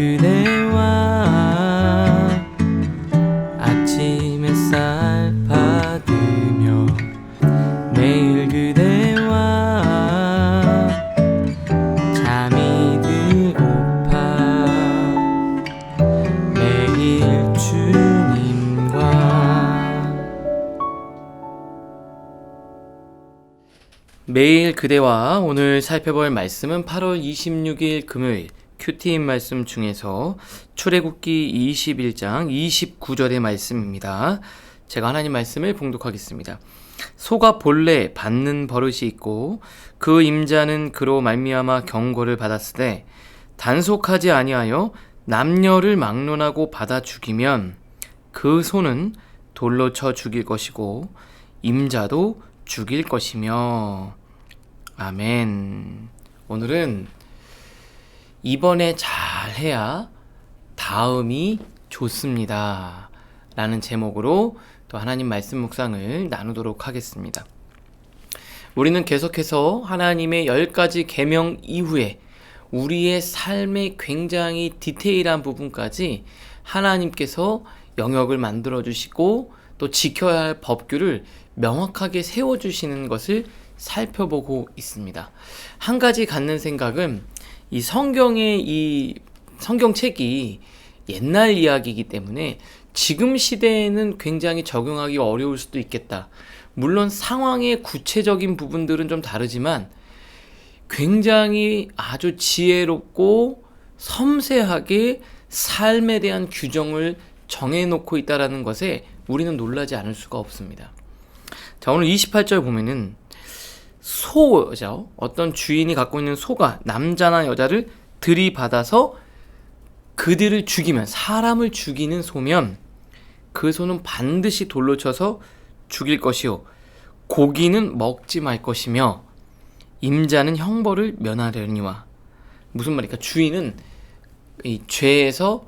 그대와 아침 햇살 받으며 매일 그대와 잠이 들고파 매일 주님과 매일 그대와 오늘 살펴볼 말씀은 8월 26일 금요일 큐티인 말씀 중에서 출애굽기 21장 29절의 말씀입니다. 제가 하나님 말씀을 봉독하겠습니다. 소가 본래 받는 버릇이 있고 그 임자는 그로 말미암아 경고를 받았으되 단속하지 아니하여 남녀를 막론하고 받아 죽이면 그 소는 돌로 쳐 죽일 것이고 임자도 죽일 것이며. 아멘. 오늘은 이번에 잘해야 다음이 좋습니다 라는 제목으로 또 하나님 말씀 묵상을 나누도록 하겠습니다. 우리는 계속해서 하나님의 10가지 계명 이후에 우리의 삶의 굉장히 디테일한 부분까지 하나님께서 영역을 만들어 주시고 또 지켜야 할 법규를 명확하게 세워주시는 것을 살펴보고 있습니다. 한 가지 갖는 생각은 이 성경책이 옛날 이야기이기 때문에 지금 시대에는 굉장히 적용하기 어려울 수도 있겠다. 물론 상황의 구체적인 부분들은 좀 다르지만 굉장히 아주 지혜롭고 섬세하게 삶에 대한 규정을 정해놓고 있다는 것에 우리는 놀라지 않을 수가 없습니다. 자, 오늘 28절 보면은 소죠. 어떤 주인이 갖고 있는 소가 남자나 여자를 들이받아서 그들을 죽이면, 사람을 죽이는 소면 그 소는 반드시 돌로 쳐서 죽일 것이요 고기는 먹지 말 것이며 임자는 형벌을 면하려니와. 무슨 말일까? 주인은 이 죄에서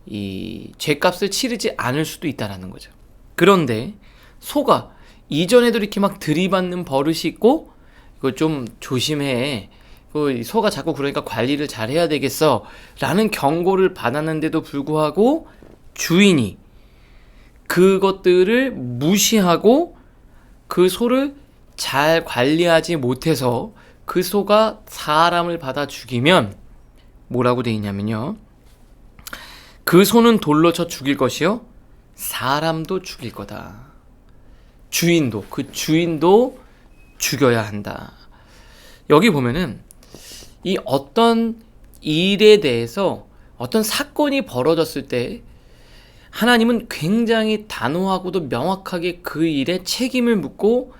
이 죄값을 치르지 않을 수도 있다라는 거죠. 그런데 소가 이전에도 이렇게 막 들이받는 버릇이 있고 이거 좀 조심해. 소가 자꾸 그러니까 관리를 잘 해야 되겠어 라는 경고를 받았는데도 불구하고 주인이 그것들을 무시하고 그 소를 잘 관리하지 못해서 그 소가 사람을 받아 죽이면 뭐라고 돼 있냐면요, 그 소는 돌로 쳐 죽일 것이요 사람도 죽일 거다. 그 주인도 죽여야 한다. 여기 보면은 이 어떤 일에 대해서 어떤 사건이 벌어졌을 때 하나님은 굉장히 단호하고도 명확하게 그 일에 책임을 묻고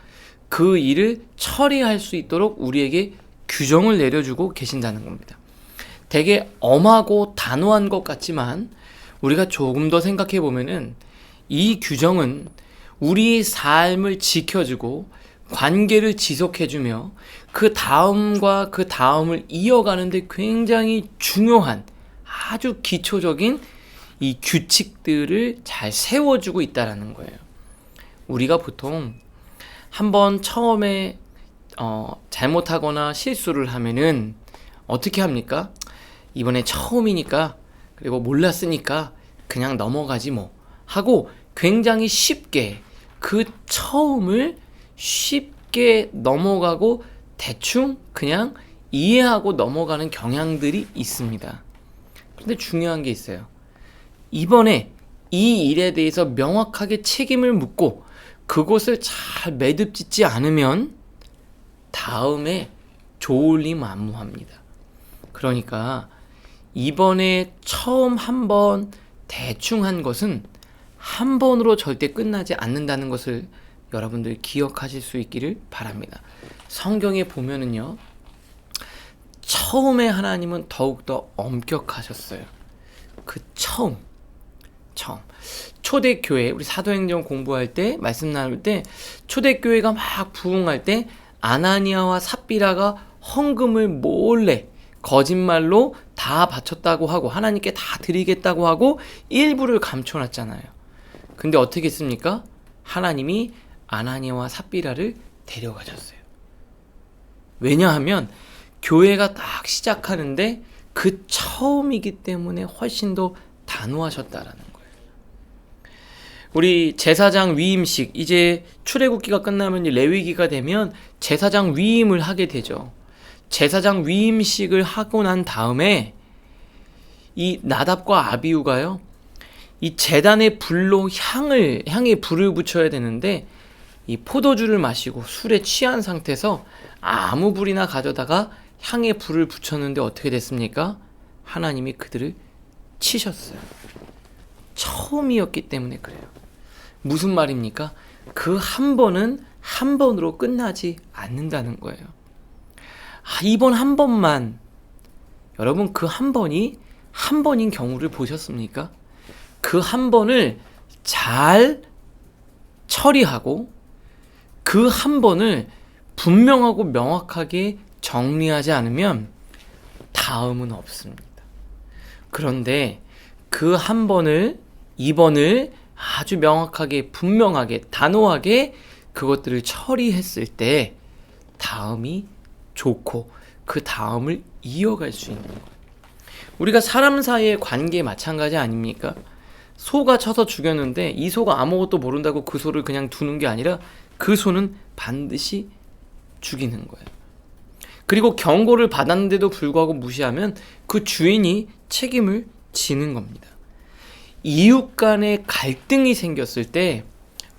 그 일을 처리할 수 있도록 우리에게 규정을 내려주고 계신다는 겁니다. 되게 엄하고 단호한 것 같지만 우리가 조금 더 생각해 보면은 이 규정은 우리의 삶을 지켜주고 관계를 지속해주며 그 다음과 그 다음을 이어가는데 굉장히 중요한 아주 기초적인 이 규칙들을 잘 세워주고 있다는 거예요. 우리가 보통 한번 처음에 잘못하거나 실수를 하면은 어떻게 합니까? 이번에 처음이니까, 그리고 몰랐으니까 그냥 넘어가지 뭐 하고 굉장히 쉽게 그 처음을 쉽게 넘어가고 대충 그냥 이해하고 넘어가는 경향들이 있습니다. 그런데 중요한 게 있어요. 이번에 이 일에 대해서 명확하게 책임을 묻고 그것을 잘 매듭짓지 않으면 다음에 조울리만무합니다. 그러니까 이번에 처음 한 번 대충 한 것은 한 번으로 절대 끝나지 않는다는 것을 여러분들 기억하실 수 있기를 바랍니다. 성경에 보면은요, 처음에 하나님은 더욱더 엄격하셨어요. 그 처음 초대교회, 우리 사도행전 공부할 때 말씀 나눌 때 초대교회가 막 부흥할 때 아나니아와 삽비라가 헌금을 몰래 거짓말로 다 바쳤다고 하고 하나님께 다 드리겠다고 하고 일부를 감춰놨잖아요. 근데 어떻게 했습니까? 하나님이 아나니아와 삽비라를 데려가셨어요. 왜냐하면 교회가 딱 시작하는데 그 처음이기 때문에 훨씬 더 단호하셨다라는 거예요. 우리 제사장 위임식, 이제 출애굽기가 끝나면 레위기가 되면 제사장 위임을 하게 되죠. 제사장 위임식을 하고 난 다음에 이 나답과 아비후가요, 이 제단의 불로 향에 불을 붙여야 되는데, 이 포도주를 마시고 술에 취한 상태에서 아무 불이나 가져다가 향에 불을 붙였는데 어떻게 됐습니까? 하나님이 그들을 치셨어요. 처음이었기 때문에 그래요. 무슨 말입니까? 그 한 번은 한 번으로 끝나지 않는다는 거예요. 이번 한 번만, 여러분 그 한 번이 한 번인 경우를 보셨습니까? 그 한 번을 잘 처리하고 그 한 번을 분명하고 명확하게 정리하지 않으면 다음은 없습니다. 그런데 그 한 번을, 이번을 아주 명확하게, 분명하게, 단호하게 그것들을 처리했을 때 다음이 좋고 그 다음을 이어갈 수 있는 거예요. 우리가 사람 사이의 관계 마찬가지 아닙니까? 소가 쳐서 죽였는데 이 소가 아무것도 모른다고 그 소를 그냥 두는 게 아니라 그 소는 반드시 죽이는 거예요. 그리고 경고를 받았는데도 불구하고 무시하면 그 주인이 책임을 지는 겁니다. 이웃 간의 갈등이 생겼을 때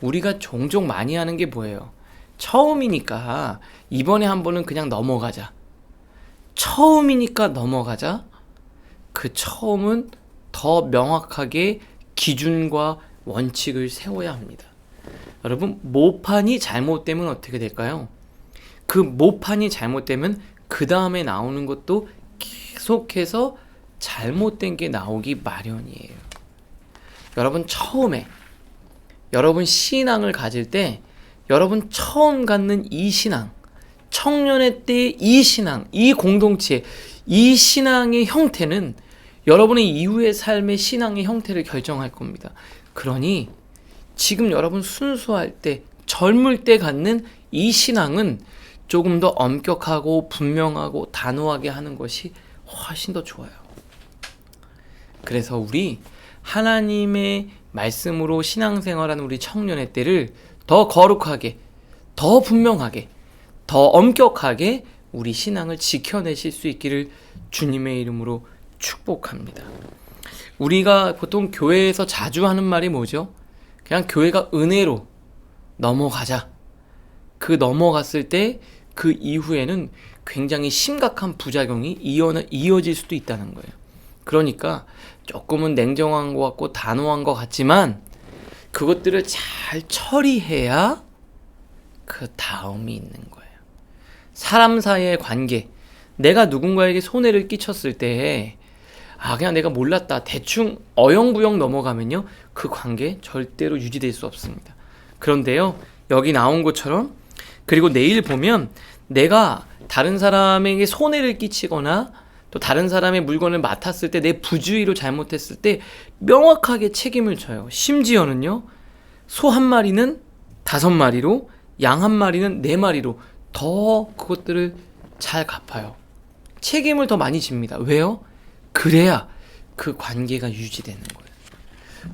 우리가 종종 많이 하는 게 뭐예요? 처음이니까 이번에 한 번은 그냥 넘어가자. 처음이니까 넘어가자. 그 처음은 더 명확하게 기준과 원칙을 세워야 합니다. 여러분, 모판이 잘못되면 어떻게 될까요? 그 모판이 잘못되면 그 다음에 나오는 것도 계속해서 잘못된 게 나오기 마련이에요. 여러분, 처음에 여러분 신앙을 가질 때 여러분 처음 갖는 이 신앙, 청년의 때의 이 신앙, 이 공동체, 이 신앙의 형태는 여러분의 이후의 삶의 신앙의 형태를 결정할 겁니다. 그러니 지금 여러분 순수할 때, 젊을 때 갖는 이 신앙은 조금 더 엄격하고 분명하고 단호하게 하는 것이 훨씬 더 좋아요. 그래서 우리 하나님의 말씀으로 신앙생활하는 우리 청년의 때를 더 거룩하게, 더 분명하게, 더 엄격하게 우리 신앙을 지켜내실 수 있기를 주님의 이름으로 축복합니다. 우리가 보통 교회에서 자주 하는 말이 뭐죠? 그냥 교회가 은혜로 넘어가자. 그 넘어갔을 때 그 이후에는 굉장히 심각한 부작용이 이어질 수도 있다는 거예요. 그러니까 조금은 냉정한 것 같고 단호한 것 같지만 그것들을 잘 처리해야 그 다음이 있는 거예요. 사람 사이의 관계, 내가 누군가에게 손해를 끼쳤을 때 그냥 내가 몰랐다, 대충 어영부영 넘어가면요, 그 관계 절대로 유지될 수 없습니다. 그런데요, 여기 나온 것처럼, 그리고 내일 보면 내가 다른 사람에게 손해를 끼치거나 또 다른 사람의 물건을 맡았을 때, 내 부주의로 잘못했을 때 명확하게 책임을 져요. 심지어는요, 소 한 마리는 5마리로, 양 한 마리는 4마리로 더 그것들을 잘 갚아요. 책임을 더 많이 집니다. 왜요? 그래야 그 관계가 유지되는 거예요.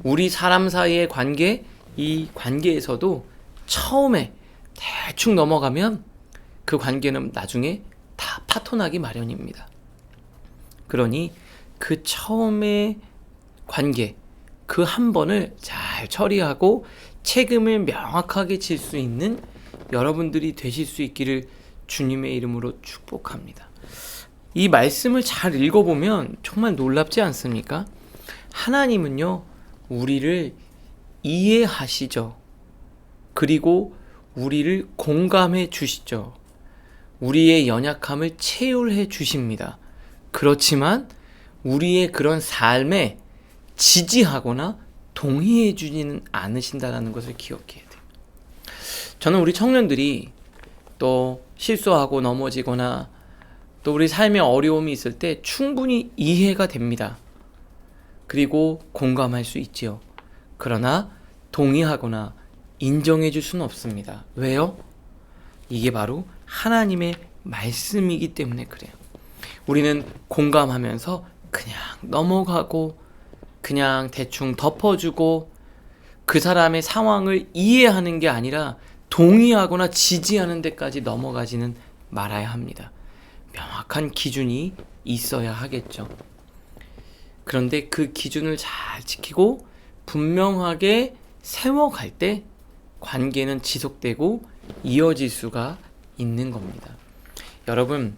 우리 사람 사이의 관계, 이 관계에서도 처음에 대충 넘어가면 그 관계는 나중에 다 파토나기 마련입니다. 그러니 그 처음의 관계, 그 한 번을 잘 처리하고 책임을 명확하게 질 수 있는 여러분들이 되실 수 있기를 주님의 이름으로 축복합니다. 이 말씀을 잘 읽어보면 정말 놀랍지 않습니까? 하나님은요, 우리를 이해하시죠. 그리고 우리를 공감해 주시죠. 우리의 연약함을 체휼해 주십니다. 그렇지만 우리의 그런 삶에 지지하거나 동의해 주지는 않으신다는 것을 기억해야 돼요. 저는 우리 청년들이 또 실수하고 넘어지거나 또 우리 삶에 어려움이 있을 때 충분히 이해가 됩니다. 그리고 공감할 수 있지요. 그러나 동의하거나 인정해 줄 수는 없습니다. 왜요? 이게 바로 하나님의 말씀이기 때문에 그래요. 우리는 공감하면서 그냥 넘어가고 그냥 대충 덮어주고 그 사람의 상황을 이해하는 게 아니라 동의하거나 지지하는 데까지 넘어가지는 말아야 합니다. 명확한 기준이 있어야 하겠죠. 그런데 그 기준을 잘 지키고 분명하게 세워갈 때 관계는 지속되고 이어질 수가 있는 겁니다. 여러분,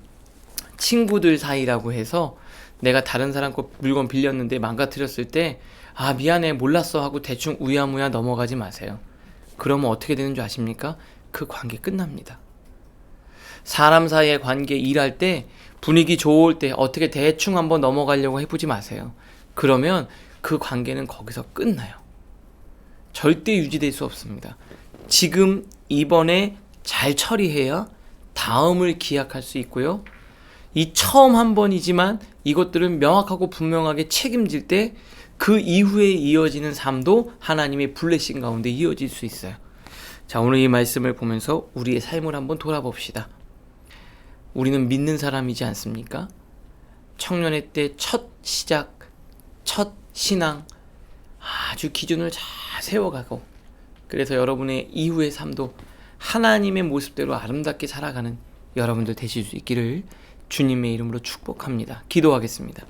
친구들 사이라고 해서 내가 다른 사람 거 물건 빌렸는데 망가뜨렸을 때 아 미안해 몰랐어 하고 대충 우야무야 넘어가지 마세요. 그러면 어떻게 되는 줄 아십니까? 그 관계 끝납니다. 사람 사이의 관계 일할 때 분위기 좋을 때 어떻게 대충 한번 넘어가려고 해보지 마세요. 그러면 그 관계는 거기서 끝나요. 절대 유지될 수 없습니다. 지금 이번에 잘 처리해야 다음을 기약할 수 있고요. 이 처음 한 번이지만 이것들은 명확하고 분명하게 책임질 때 그 이후에 이어지는 삶도 하나님의 블레싱 가운데 이어질 수 있어요. 자, 오늘 이 말씀을 보면서 우리의 삶을 한번 돌아봅시다. 우리는 믿는 사람이지 않습니까? 청년의 때 첫 시작, 첫 신앙 아주 기준을 잘 세워가고 그래서 여러분의 이후의 삶도 하나님의 모습대로 아름답게 살아가는 여러분들 되실 수 있기를 주님의 이름으로 축복합니다. 기도하겠습니다.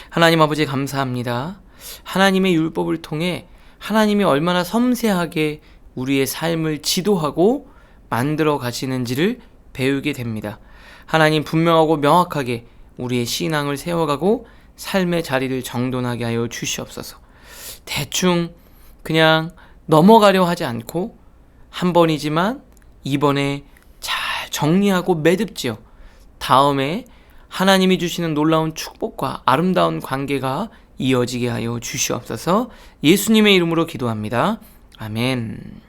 하나님 아버지 감사합니다. 하나님의 율법을 통해 하나님이 얼마나 섬세하게 우리의 삶을 지도하고 만들어 가시는지를 배우게 됩니다. 하나님 분명하고 명확하게 우리의 신앙을 세워가고 삶의 자리를 정돈하게 하여 주시옵소서. 대충 그냥 넘어가려 하지 않고 한 번이지만 이번에 잘 정리하고 매듭지어 다음에 하나님이 주시는 놀라운 축복과 아름다운 관계가 이어지게 하여 주시옵소서. 예수님의 이름으로 기도합니다. 아멘.